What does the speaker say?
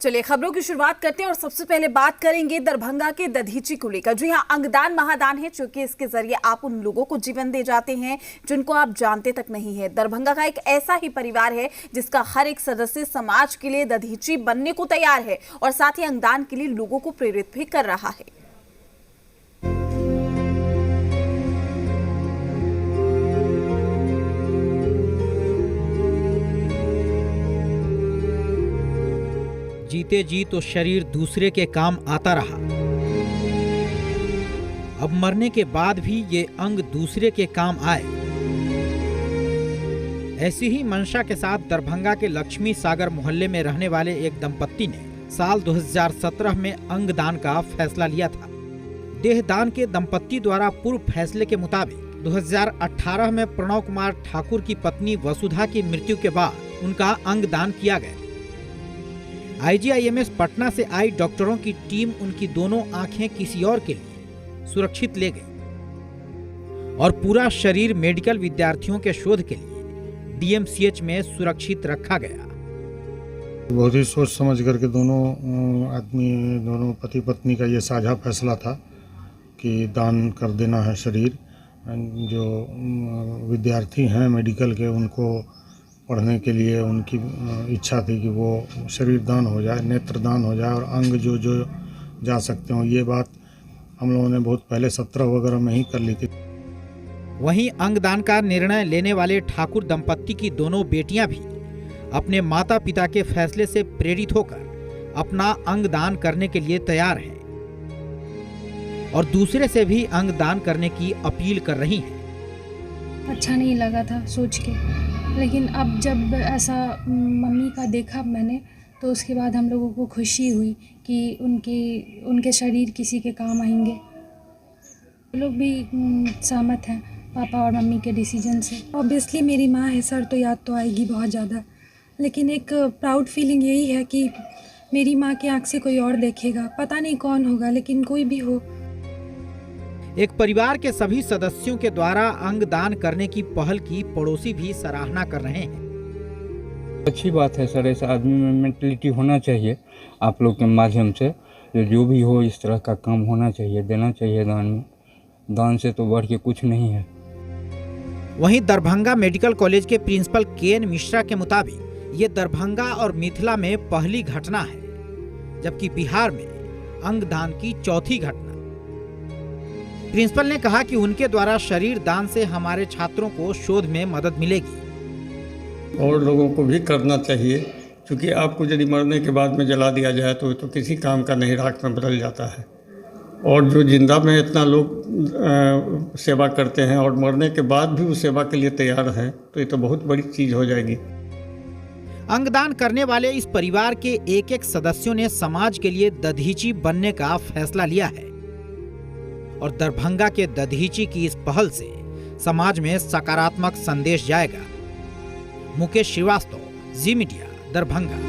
चलिए खबरों की शुरुआत करते हैं और सबसे पहले बात करेंगे दरभंगा के दधीची को लेकर। जी हाँ, अंगदान महादान है, क्योंकि इसके जरिए आप उन लोगों को जीवन दे जाते हैं जिनको आप जानते तक नहीं है। दरभंगा का एक ऐसा ही परिवार है जिसका हर एक सदस्य समाज के लिए दधीची बनने को तैयार है और साथ ही अंगदान के लिए लोगों को प्रेरित भी कर रहा है। जीते जी तो शरीर दूसरे के काम आता रहा, अब मरने के बाद भी ये अंग दूसरे के काम आए। ऐसी ही मंशा के साथ दरभंगा के लक्ष्मी सागर मोहल्ले में रहने वाले एक दंपत्ति ने साल 2017 में अंगदान का फैसला लिया था। देहदान के दंपत्ति द्वारा पूर्व फैसले के मुताबिक 2018 में प्रणव कुमार ठाकुर की पत्नी वसुधा की मृत्यु के बाद उनका अंगदान किया गया। IGIMS पटना से आई डॉक्टरों की टीम उनकी दोनों आंखें किसी और के लिए सुरक्षित ले गई और पूरा शरीर मेडिकल विद्यार्थियों के शोध के लिए DMCH में सुरक्षित रखा गया। बहुत ही सोच समझ करके दोनों पति पत्नी का ये साझा फैसला था कि दान कर देना है शरीर। जो विद्यार्थी हैं मेडिकल के, उनको पढ़ने के लिए उनकी इच्छा थी कि वो शरीर दान हो जाए, नेत्र दान हो जाए और अंग जो जा सकते हो। ये बात हम लोगों ने बहुत पहले 17 वगैरह में ही कर ली थी। वहीं अंगदान का निर्णय लेने वाले ठाकुर दंपत्ति की दोनों बेटियां भी अपने माता पिता के फैसले से प्रेरित होकर अपना अंगदान करने के लिए तैयार हैं और दूसरे से भी अंगदान करने की अपील कर रही हैं। अच्छा नहीं लगा था सोच के, लेकिन अब जब ऐसा मम्मी का देखा मैंने, तो उसके बाद हम लोगों को खुशी हुई कि उनके शरीर किसी के काम आएंगे। लोग भी सहमत हैं पापा और मम्मी के डिसीजन से। ऑब्वियसली मेरी माँ है सर, तो याद तो आएगी बहुत ज़्यादा, लेकिन एक प्राउड फीलिंग यही है कि मेरी माँ की आँख से कोई और देखेगा। पता नहीं कौन होगा, लेकिन कोई भी हो। एक परिवार के सभी सदस्यों के द्वारा अंगदान करने की पहल की पड़ोसी भी सराहना कर रहे हैं। अच्छी बात है सर, ऐसा आदमी में मेंटलिटी होना चाहिए। आप लोग के माध्यम से जो भी हो, इस तरह का काम होना चाहिए, देना चाहिए दान में। दान से तो बढ़ के कुछ नहीं है। वहीं दरभंगा मेडिकल कॉलेज के प्रिंसिपल KN मिश्रा के मुताबिक ये दरभंगा और मिथिला में पहली घटना है, जबकि बिहार में अंगदान की चौथी घटना। प्रिंसिपल ने कहा कि उनके द्वारा शरीर दान से हमारे छात्रों को शोध में मदद मिलेगी और लोगों को भी करना चाहिए, क्योंकि आपको यदि मरने के बाद में जला दिया जाए तो किसी काम का नहीं, राख में बदल जाता है। और जो जिंदा में इतना लोग सेवा करते हैं और मरने के बाद भी उस सेवा के लिए तैयार हैं, तो ये तो बहुत बड़ी चीज़ हो जाएगी। अंगदान करने वाले इस परिवार के एक सदस्यों ने समाज के लिए दधीची बनने का फैसला लिया है और दरभंगा के दधीची की इस पहल से समाज में सकारात्मक संदेश जाएगा। मुकेश श्रीवास्तव, जी मीडिया, दरभंगा।